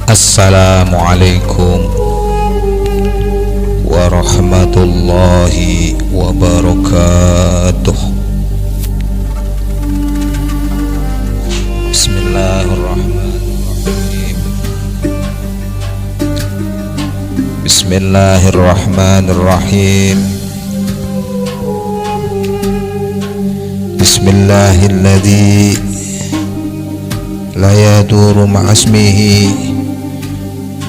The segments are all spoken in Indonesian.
Assalamualaikum warahmatullahi wabarakatuh. Bismillahirrahmanirrahim. Bismillahirrahmanirrahim. Bismillahilladzi la yaduru ma'asmihi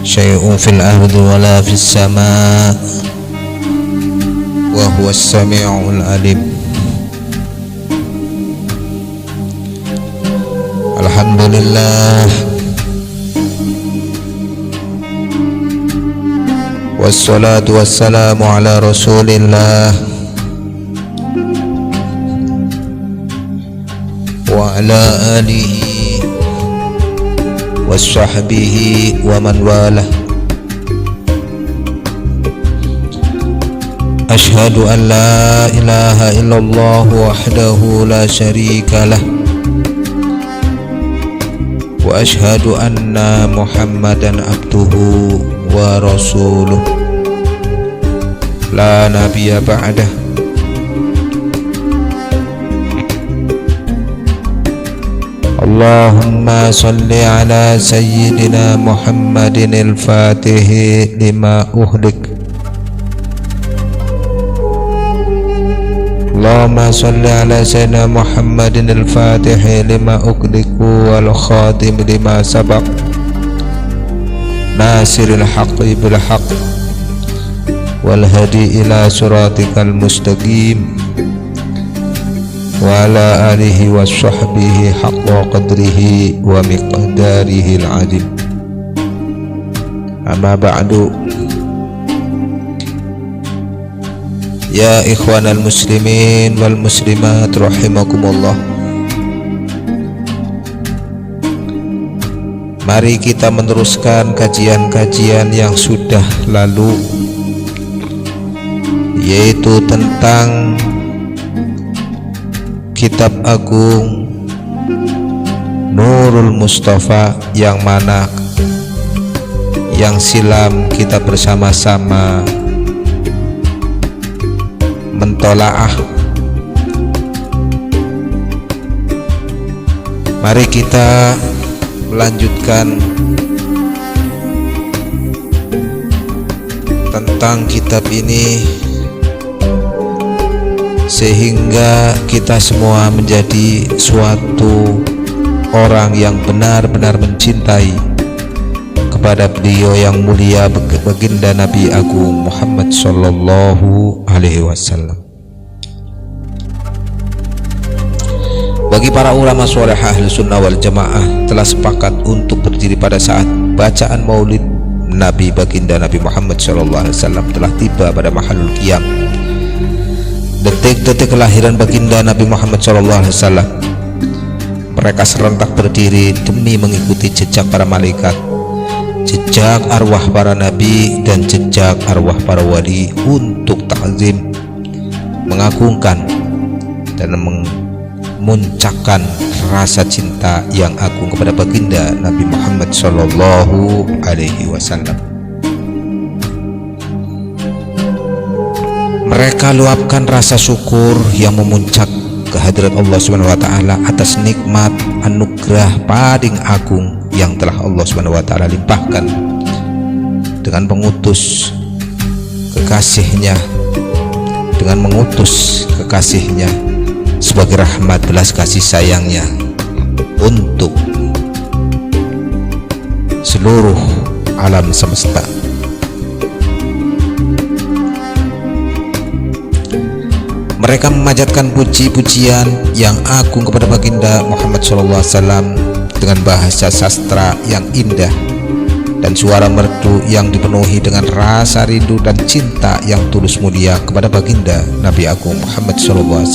syai'un fil ardi wala fis sama' wa huwas sami'ul alim. Alhamdulillah wassalatu wassalamu ala rasulillah wa ala alihi washabbihi wa man walah. Ashhadu an la ilaha illallah wahdahu la syarika lah wa ashhadu anna muhammadan abduhu wa rasuluh la nabiyya ba'dah. Allahumma salli ala sayyidina Muhammadin al-fatihi lima uhlik. Allahumma salli ala sayyidina Muhammadin al-fatihi lima ughliqu wal khatim lima sabaq nasiril haqqi bil haqq wal hadi ila siratikal mustaqim wa ala alihi wa sahbihi haqqa qadrihi wa miqdarihi al-azim. Amma ba'du. Ya ikhwanal muslimin wal muslimat rahimakumullah. Mari kita meneruskan kajian-kajian yang sudah lalu, yaitu tentang Kitab Agung Nurul Mustafa, yang mana yang silam kita bersama-sama mentolaah. Mari kita melanjutkan tentang kitab ini sehingga kita semua menjadi suatu orang yang benar-benar mencintai kepada beliau yang mulia, baginda Nabi Agung Muhammad sallallahu alaihi wasallam. Bagi para ulama soleh ahli sunnah wal jamaah telah sepakat untuk berdiri pada saat bacaan maulid Nabi baginda Nabi Muhammad sallallahu alaihi wasallam telah tiba pada mahalul qiyam. Detik-detik kelahiran baginda Nabi Muhammad SAW, mereka serentak berdiri demi mengikuti jejak para malaikat, jejak arwah para nabi, dan jejak arwah para wali untuk ta'zim, mengagungkan dan memuncakkan rasa cinta yang agung kepada baginda Nabi Muhammad SAW. Mereka luapkan rasa syukur yang memuncak kehadirat Allah Subhanahu wa taala atas nikmat anugerah paling agung yang telah Allah Subhanahu wa taala limpahkan dengan mengutus kekasihnya sebagai rahmat belas kasih sayangnya untuk seluruh alam semesta. Mereka memanjatkan puji-pujian yang agung kepada baginda Muhammad SAW dengan bahasa sastra yang indah dan suara merdu yang dipenuhi dengan rasa rindu dan cinta yang tulus mulia kepada baginda Nabi Agung Muhammad SAW.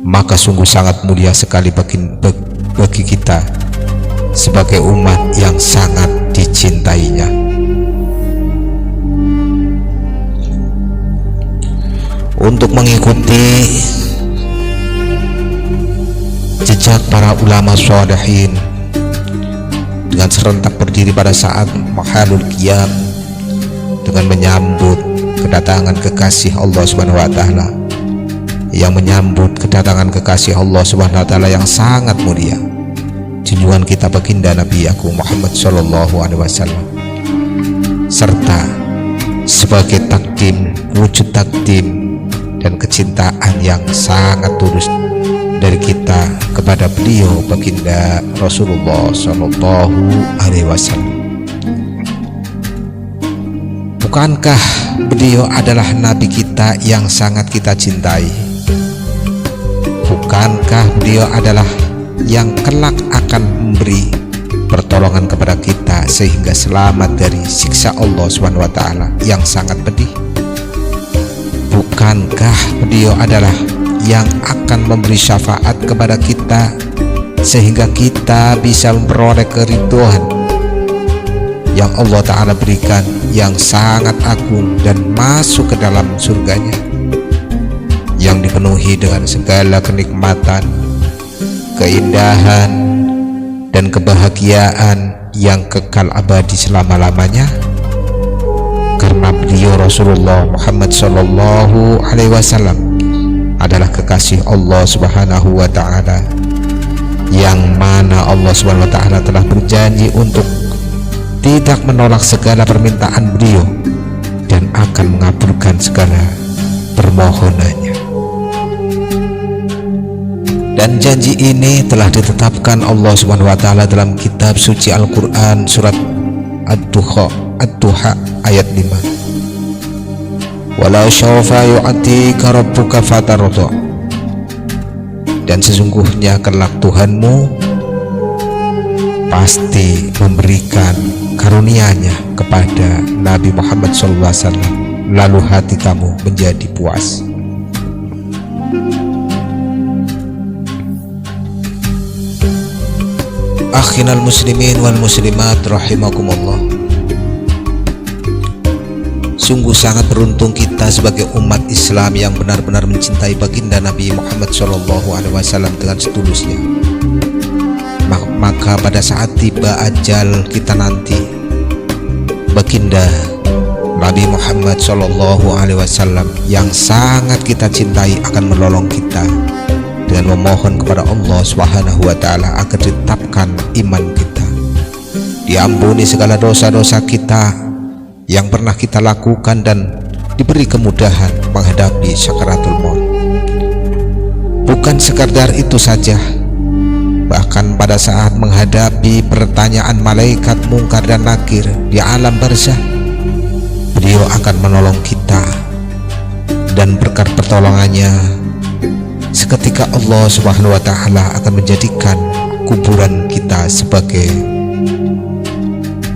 Maka sungguh sangat mulia sekali bagi kita sebagai umat yang sangat dicintainya. Untuk mengikuti jejak para ulama sholihin, dengan serentak berdiri pada saat mahalul qiyam dengan menyambut kedatangan kekasih Allah Subhanahu wa taala, yang menyambut kedatangan kekasih Allah Subhanahu wa taala yang sangat mulia, junjungan kita baginda Nabi Agung Muhammad sallallahu alaihi wasallam, serta sebagai takdim, wujud takdim dan kecintaan yang sangat tulus dari kita kepada beliau baginda Rasulullah sallallahu alaihi wasallam. Bukankah beliau adalah nabi kita yang sangat kita cintai? Bukankah beliau adalah yang kelak akan memberi pertolongan kepada kita sehingga selamat dari siksa Allah Subhanahu wa taala yang sangat pedih? Bukankah beliau adalah yang akan memberi syafaat kepada kita sehingga kita bisa memperoleh keridhaan yang Allah Ta'ala berikan yang sangat agung dan masuk ke dalam surganya yang dipenuhi dengan segala kenikmatan, keindahan dan kebahagiaan yang kekal abadi selama-lamanya, karena beliau Rasulullah Muhammad sallallahu alaihi wasallam adalah kekasih Allah Subhanahu wa taala, yang mana Allah Subhanahu wa taala telah berjanji untuk tidak menolak segala permintaan beliau dan akan mengabulkan segala permohonannya. Dan janji ini telah ditetapkan Allah Subhanahu wa taala dalam kitab suci Al-Qur'an surat Ad-Duha ayat 5. Walau syaufa yu'atika rabbuka fatarda. Dan sesungguhnya kelak Tuhanmu pasti memberikan karunia-Nya kepada Nabi Muhammad SAW, lalu hati kamu menjadi puas. Akhinal muslimin wal muslimat rahimakumullah, sungguh sangat beruntung kita sebagai umat Islam yang benar-benar mencintai baginda Nabi Muhammad SAW dengan setulusnya. Maka pada saat tiba ajal kita nanti, baginda Nabi Muhammad SAW yang sangat kita cintai akan menolong kita dengan memohon kepada Allah Subhanahu wa taala agar ditetapkan iman kita, diampuni segala dosa-dosa kita yang pernah kita lakukan, dan diberi kemudahan menghadapi sakaratul maut. Bukan sekadar itu saja, bahkan pada saat menghadapi pertanyaan malaikat Mungkar dan Nakir di alam barzah, beliau akan menolong kita, dan berkat pertolongannya seketika Allah Subhanahu wa taala akan menjadikan kuburan kita sebagai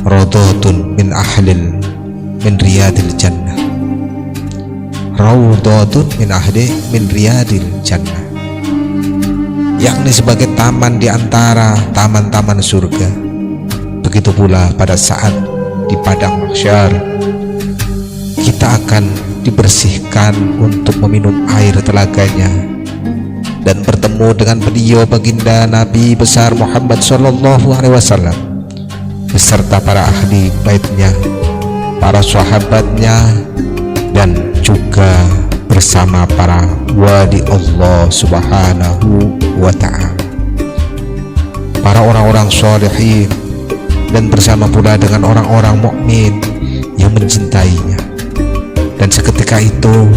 raudhatun min riyadil jannah, raudhatun min riyadil jannah, yakni sebagai taman di antara taman-taman surga. Begitu pula pada saat di padang mahsyar kita akan dibersihkan untuk meminum air telaganya dan bertemu dengan beliau baginda Nabi besar Muhammad sallallahu alaihi wasallam beserta para ahli baitnya, para sahabatnya, dan juga bersama para wali Allah Subhanahu wa ta'ala, para orang-orang sholihin, dan bersama pula dengan orang-orang mukmin yang mencintainya. Dan seketika itu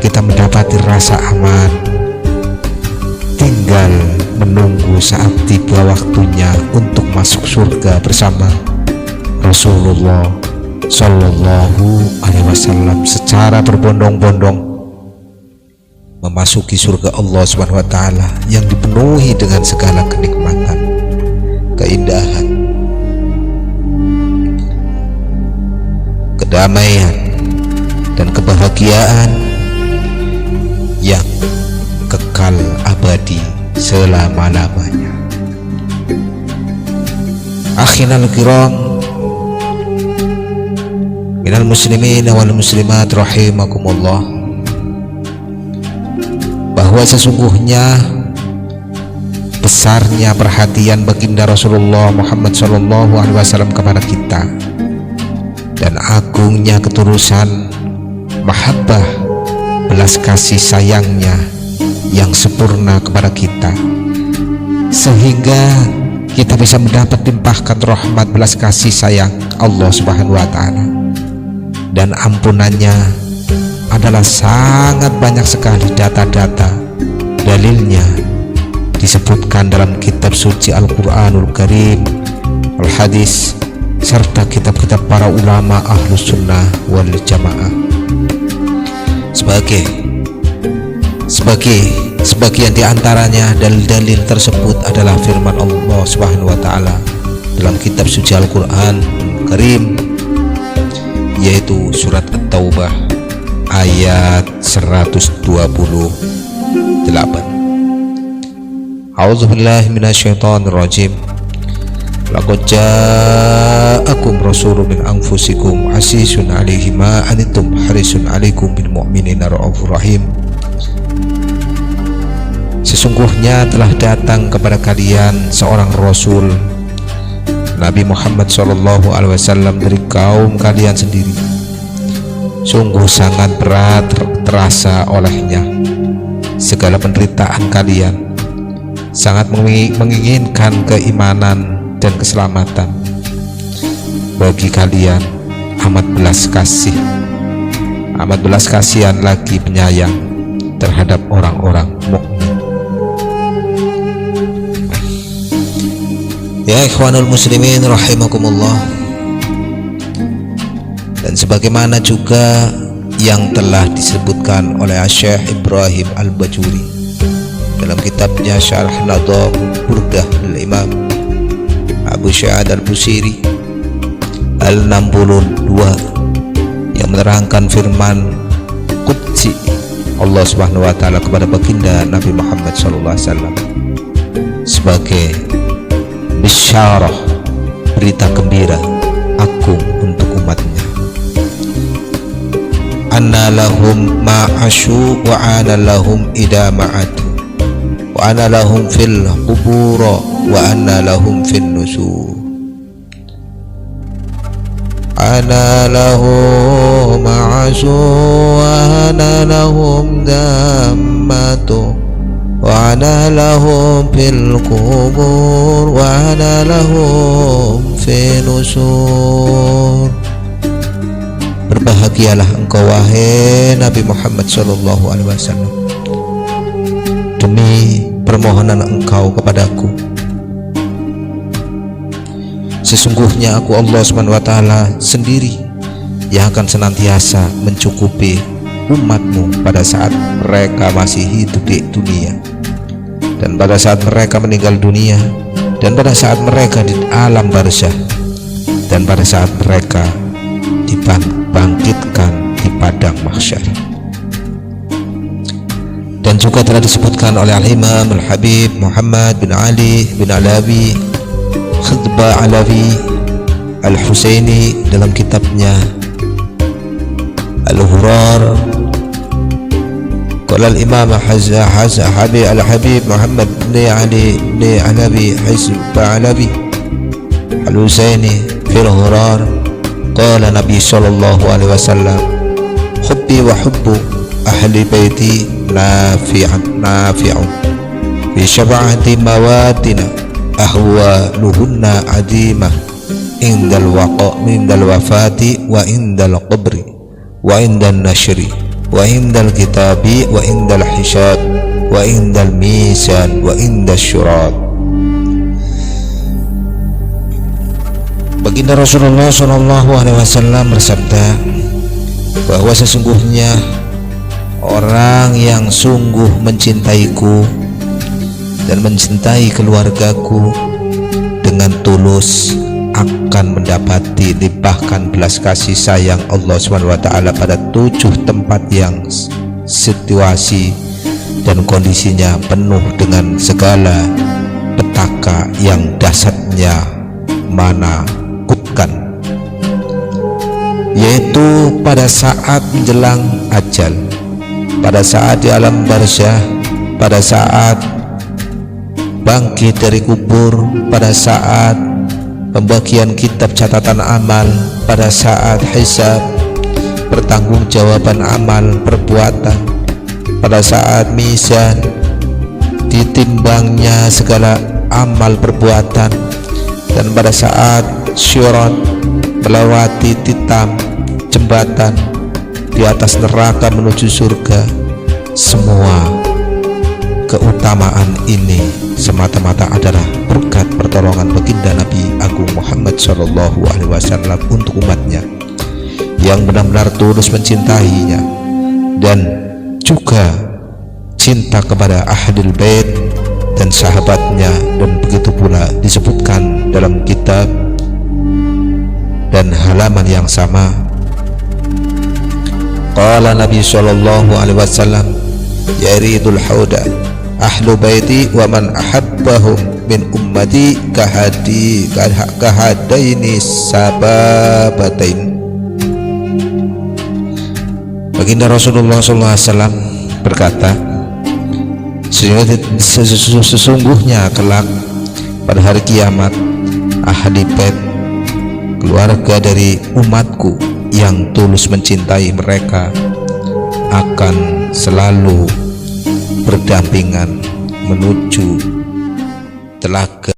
kita mendapati rasa aman, tinggal menunggu saat tiba waktunya untuk masuk surga bersama Rasulullah Sallallahu alaihi wasallam secara berbondong-bondong memasuki surga Allah Subhanahu wa taala yang dipenuhi dengan segala kenikmatan, keindahan, kedamaian dan kebahagiaan yang kekal abadi selama-lamanya. Akhinal kiram minal muslimin wal muslimat rahimakumullah, bahwa sesungguhnya besarnya perhatian baginda Rasulullah Muhammad SAW kepada kita, dan agungnya ketulusan mahabbah belas kasih sayangnya yang sempurna kepada kita, sehingga kita bisa mendapat limpahkan rahmat belas kasih sayang Allah Subhanahu wa Ta'ala, dan ampunannya adalah sangat banyak sekali. Data-data dalilnya disebutkan dalam kitab suci Al-Quranul Karim, Al-Hadis, serta kitab-kitab para ulama Ahlus Sunnah wal Jamaah. Sebagian di antaranya dalil-dalil tersebut adalah firman Allah Subhanahu wa Ta'ala dalam kitab suci Al-Quran Karim, yaitu surat At-Taubah ayat 128. A'udzubillahi minasyaitonirrajim. Laqad ja'akum rasulun min anfusikum azizun 'alaihi ma anittum harisun 'alaikum bil mu'minina raufur rahim. Sesungguhnya telah datang kepada kalian seorang rasul, Nabi Muhammad SAW, dari kaum kalian sendiri. Sungguh sangat berat terasa olehnya segala penderitaan kalian, sangat menginginkan keimanan dan keselamatan bagi kalian. Amat belas kasihan lagi penyayang terhadap orang-orang mukmin. Ya ikhwanul muslimin rahimakumullah. Dan sebagaimana juga yang telah disebutkan oleh Syekh Ibrahim Al-Bajuri dalam kitabnya Syarh Nadham Burdah al-Imam Abu Sya'ad Al-Busiri Al-62, yang menerangkan firman Qudsi Allah Subhanahu wa Ta'ala kepada baginda Nabi Muhammad SAW sebagai bisyarah, berita gembira agung untuk umatnya. Anna lahum ma'asyu wa ana lahum idha ma'atu wa ana lahum fil qubura wa ana lahum fin nusur. Ana lahum ma'asyu wa ana lahum dammatu wa ana lahum fil qubur wa ana lahum fin nusur. Berbahagialah engkau wahai Nabi Muhammad SAW demi permohonan engkau kepadaku. Sesungguhnya aku Allah SWT sendiri yang akan senantiasa mencukupi umatmu pada saat mereka masih hidup di dunia, dan pada saat mereka meninggal dunia, dan pada saat mereka di alam barzah, dan pada saat mereka dibangkitkan di padang mahsyar. Dan juga telah disebutkan oleh Al-Imam Al-Habib Muhammad bin Ali bin Alawi Khutbah Alawi Al-Husaini dalam kitabnya Al-Hurar. Qala Al-Imam Al-Habib Muhammad bin Ali bin Alawi Khutbah Alawi Al-Husaini fil Hurar. Qala Nabi sallallahu alaihi wasallam, hubbi wa hubbu ahli baiti nafi'un bi syab'ati mawatina ahwaluhunna adimah indal wafati wa indal qabri wa indal nashri wa indal kitabi wa indal hisab wa indal misan wa indal syurat. Baginda Rasulullah SAW bersabda bahwa sesungguhnya orang yang sungguh mencintaiku dan mencintai keluargaku dengan tulus akan mendapati limpahkan belas kasih sayang Allah SWT pada 7 tempat yang situasi dan kondisinya penuh dengan segala petaka yang dasarnya menakutkan, yaitu pada saat menjelang ajal, pada saat di alam barzah, pada saat bangkit dari kubur, pada saat pembagian kitab catatan amal, pada saat hisab, pertanggungjawaban amal perbuatan, pada saat mizan, ditimbangnya segala amal perbuatan, dan pada saat syirat, melewati titam jembatan di atas neraka menuju surga. Semua keutamaan ini semata-mata adalah berkat pertolongan baginda Nabi Agung Muhammad SAW untuk umatnya yang benar-benar tulus mencintainya, dan juga cinta kepada Ahlul Bait dan sahabatnya. Dan begitu pula disebutkan dalam kitab dan halaman yang sama, qala Nabi SAW, yaridul hauda ahlu baiti wa man ahabbahum min ummati kahadaini sababatain. Baginda Rasulullah SAW berkata, sesungguhnya kelak pada hari kiamat, ahli bait, keluarga dari umatku yang tulus mencintai mereka, akan selalu berdampingan menuju telaga